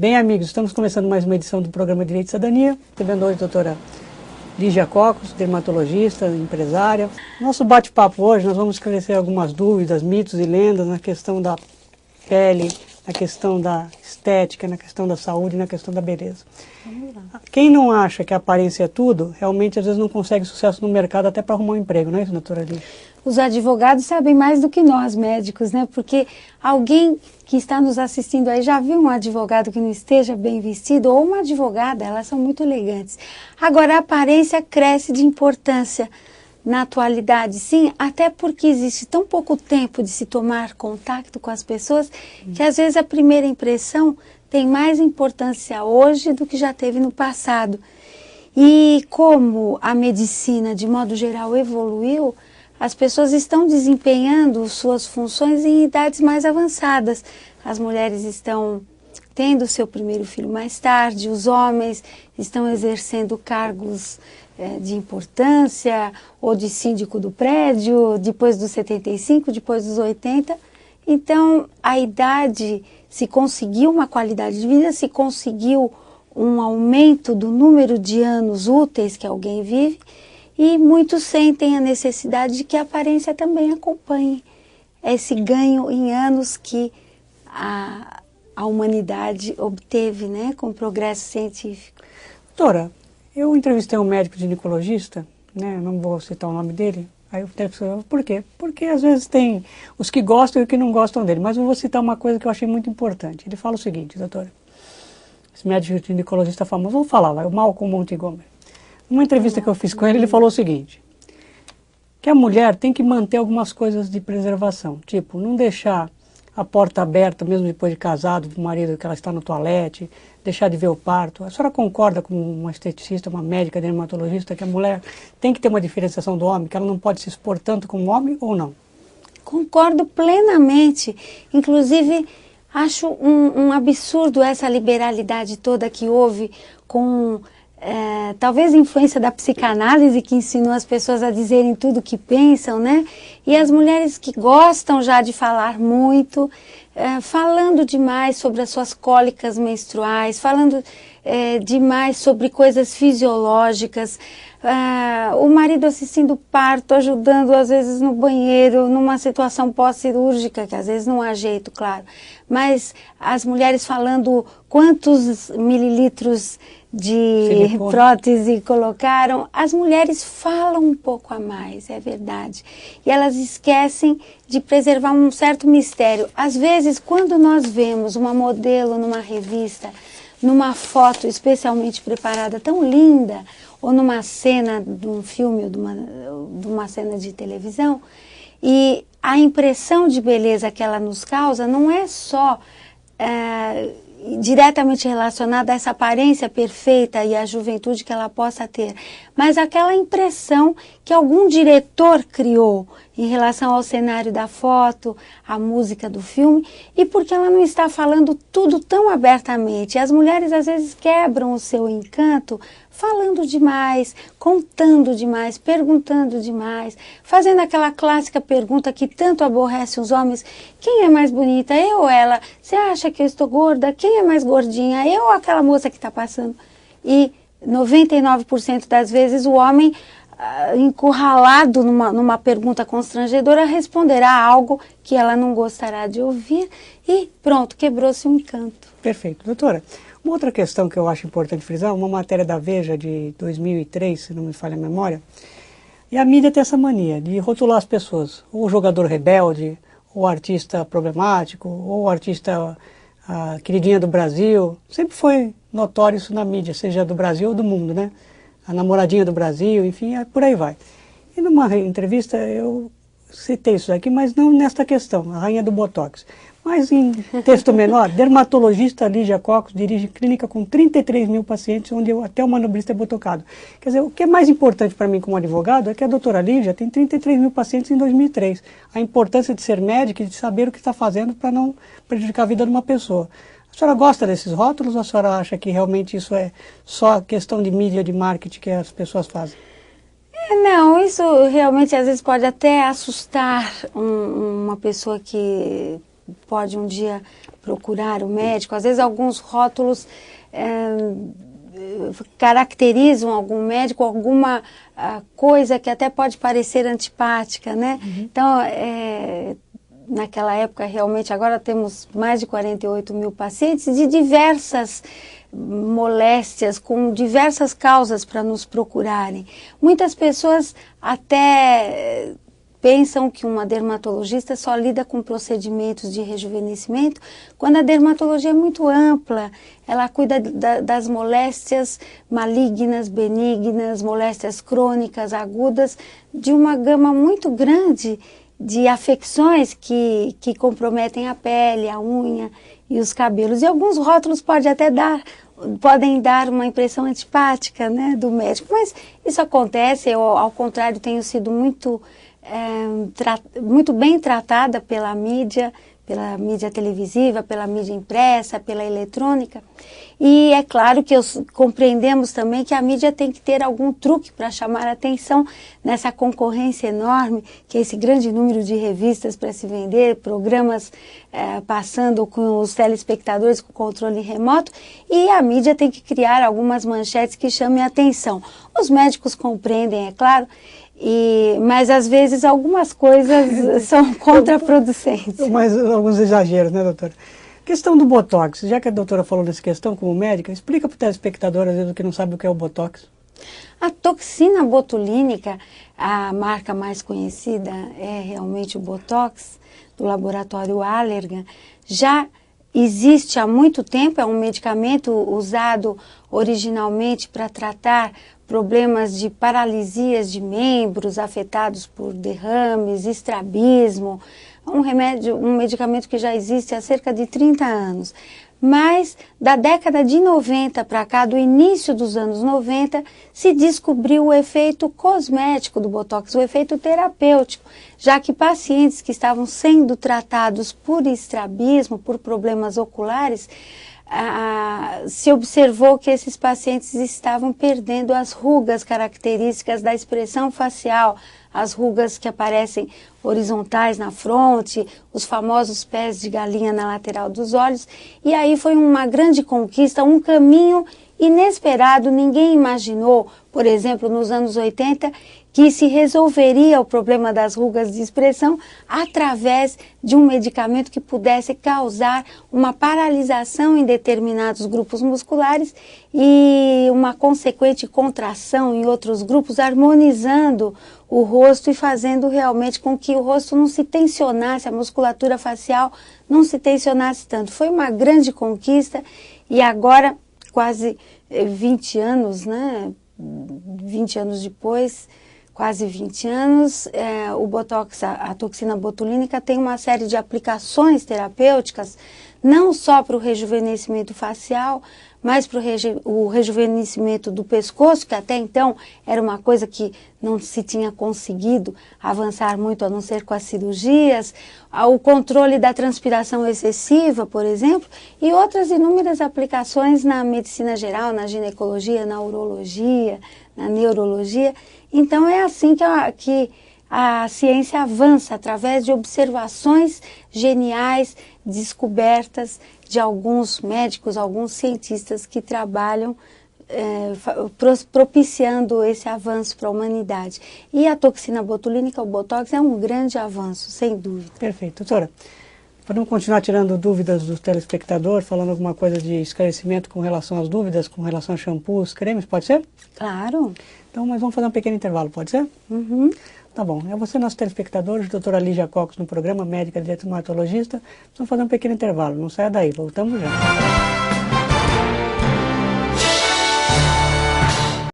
Bem, amigos, estamos começando mais uma edição do programa Direito e Cidadania. Recebendo hoje a doutora Lígia Cocos, dermatologista, empresária. Nosso bate-papo hoje, nós vamos esclarecer algumas dúvidas, mitos e lendas na questão da pele, na questão da estética, na questão da saúde, na questão da beleza. Quem não acha que a aparência é tudo, realmente às vezes não consegue sucesso no mercado até para arrumar um emprego, não é isso, doutora Lígia? Os advogados sabem mais do que nós, médicos, né? Porque alguém que está nos assistindo aí já viu um advogado que não esteja bem vestido ou uma advogada, elas são muito elegantes. Agora, a aparência cresce de importância na atualidade, sim, até porque existe tão pouco tempo de se tomar contato com as pessoas que às vezes a primeira impressão tem mais importância hoje do que já teve no passado. E como a medicina, de modo geral, evoluiu, as pessoas estão desempenhando suas funções em idades mais avançadas. As mulheres estão tendo seu primeiro filho mais tarde, os homens estão exercendo cargos de importância, ou de síndico do prédio, depois dos 75, depois dos 80. Então, a idade, se conseguiu uma qualidade de vida, se conseguiu um aumento do número de anos úteis que alguém vive, e muitos sentem a necessidade de que a aparência também acompanhe esse ganho em anos que a humanidade obteve, né, com o progresso científico. Doutora, eu entrevistei um médico ginecologista, né, não vou citar o nome dele, aí eu perguntei, por quê? Porque às vezes tem os que gostam e os que não gostam dele, mas eu vou citar uma coisa que eu achei muito importante. Ele fala o seguinte, doutora, esse médico ginecologista famoso, vou falar, vai, o Malcolm Montgomery. Numa entrevista que eu fiz com ele, ele falou o seguinte, que a mulher tem que manter algumas coisas de preservação, tipo, não deixar a porta aberta, mesmo depois de casado, do marido, que ela está no toalete, deixar de ver o parto. A senhora concorda com uma esteticista, uma médica, dermatologista, que a mulher tem que ter uma diferenciação do homem, que ela não pode se expor tanto como o homem ou não? Concordo plenamente. Inclusive, acho um absurdo essa liberalidade toda que houve com... talvez a influência da psicanálise que ensinou as pessoas a dizerem tudo o que pensam, né? E as mulheres que gostam já de falar muito, falando demais sobre as suas cólicas menstruais, falando demais sobre coisas fisiológicas, o marido assistindo parto, ajudando às vezes no banheiro, numa situação pós-cirúrgica, que às vezes não há jeito, claro, mas as mulheres falando quantos mililitros de prótese colocaram, as mulheres falam um pouco a mais, é verdade. E elas esquecem de preservar um certo mistério. Às vezes, quando nós vemos uma modelo numa revista, numa foto especialmente preparada, tão linda, ou numa cena de um filme, ou de uma cena de televisão, e a impressão de beleza que ela nos causa não é só diretamente relacionada a essa aparência perfeita e a juventude que ela possa ter, mas aquela impressão que algum diretor criou em relação ao cenário da foto, à música do filme, e porque ela não está falando tudo tão abertamente. As mulheres às vezes quebram o seu encanto falando demais, contando demais, perguntando demais, fazendo aquela clássica pergunta que tanto aborrece os homens: quem é mais bonita, eu ou ela? Você acha que eu estou gorda? Quem é mais gordinha, eu ou aquela moça que está passando? E 99% das vezes o homem, encurralado numa pergunta constrangedora, responderá algo que ela não gostará de ouvir e pronto, quebrou-se um encanto. Perfeito. Doutora, uma outra questão que eu acho importante frisar, uma matéria da Veja de 2003, se não me falha a memória, e a mídia tem essa mania de rotular as pessoas, ou o jogador rebelde, ou o artista problemático, ou o artista queridinha do Brasil. Sempre foi notório isso na mídia, seja do Brasil ou do mundo, né? A namoradinha do Brasil, enfim, por aí vai. E numa entrevista eu citei isso aqui, mas não nesta questão, a rainha do Botox. Mas em texto menor, dermatologista Lígia Cocos dirige clínica com 33 mil pacientes, onde até o manobrista é botocado. Quer dizer, o que é mais importante para mim como advogado é que a doutora Lígia tem 33 mil pacientes em 2003. A importância de ser médica e de saber o que está fazendo para não prejudicar a vida de uma pessoa. A senhora gosta desses rótulos ou a senhora acha que realmente isso é só questão de mídia, de marketing que as pessoas fazem? Não, isso realmente às vezes pode até assustar uma pessoa que pode um dia procurar o médico. Às vezes alguns rótulos caracterizam algum médico, alguma coisa que até pode parecer antipática, né? Então, naquela época, realmente, agora temos mais de 48 mil pacientes de diversas moléstias, com diversas causas para nos procurarem. Muitas pessoas até pensam que uma dermatologista só lida com procedimentos de rejuvenescimento, quando a dermatologia é muito ampla. Ela cuida das moléstias malignas, benignas, moléstias crônicas, agudas, de uma gama muito grande de afecções que comprometem a pele, a unha e os cabelos. E alguns rótulos podem dar uma impressão antipática, né, do médico, mas isso acontece. Eu, ao contrário, tenho sido muito bem tratada pela mídia televisiva, pela mídia impressa, pela eletrônica. E é claro que compreendemos também que a mídia tem que ter algum truque para chamar a atenção nessa concorrência enorme, que é esse grande número de revistas para se vender, programas passando com os telespectadores com controle remoto, e a mídia tem que criar algumas manchetes que chamem a atenção. Os médicos compreendem, é claro, mas às vezes algumas coisas são contraproducentes. Mas alguns exageros, né, doutora? Questão do Botox, já que a doutora falou dessa questão como médica, explica para o telespectador, às vezes, que não sabe o que é o Botox. A toxina botulínica, a marca mais conhecida é realmente o Botox, do laboratório Allergan. Já existe há muito tempo, é um medicamento usado originalmente para tratar problemas de paralisias de membros afetados por derrames, estrabismo. Um medicamento que já existe há cerca de 30 anos. Mas da década de 90 para cá, do início dos anos 90, se descobriu o efeito cosmético do Botox, o efeito terapêutico, já que pacientes que estavam sendo tratados por estrabismo, por problemas oculares, se observou que esses pacientes estavam perdendo as rugas características da expressão facial, as rugas que aparecem horizontais na fronte, os famosos pés de galinha na lateral dos olhos. E aí foi uma grande conquista, um caminho inesperado. Ninguém imaginou, por exemplo, nos anos 80, que se resolveria o problema das rugas de expressão através de um medicamento que pudesse causar uma paralisação em determinados grupos musculares e uma consequente contração em outros grupos, harmonizando o rosto e fazendo realmente com que o rosto não se tensionasse, a musculatura facial não se tensionasse tanto. Foi uma grande conquista e agora, quase 20 anos, né? 20 anos depois, quase 20 anos, o Botox, a toxina botulínica, tem uma série de aplicações terapêuticas, não só para o rejuvenescimento facial, mas para o rejuvenescimento do pescoço, que até então era uma coisa que não se tinha conseguido avançar muito, a não ser com as cirurgias, o controle da transpiração excessiva, por exemplo, e outras inúmeras aplicações na medicina geral, na ginecologia, na urologia, na neurologia. Então é assim que a ciência avança, através de observações geniais, descobertas de alguns médicos, alguns cientistas que trabalham propiciando esse avanço para a humanidade. E a toxina botulínica, o Botox, é um grande avanço, sem dúvida. Perfeito. Doutora, podemos continuar tirando dúvidas do telespectador, falando alguma coisa de esclarecimento com relação às dúvidas, com relação a shampoos, cremes, pode ser? Claro. Então, mas vamos fazer um pequeno intervalo, pode ser? Uhum. Tá bom. É você, nosso telespectador, doutora Lígia Cocos, no programa Médica Dermatologista. Vamos fazer um pequeno intervalo. Não saia daí, voltamos já.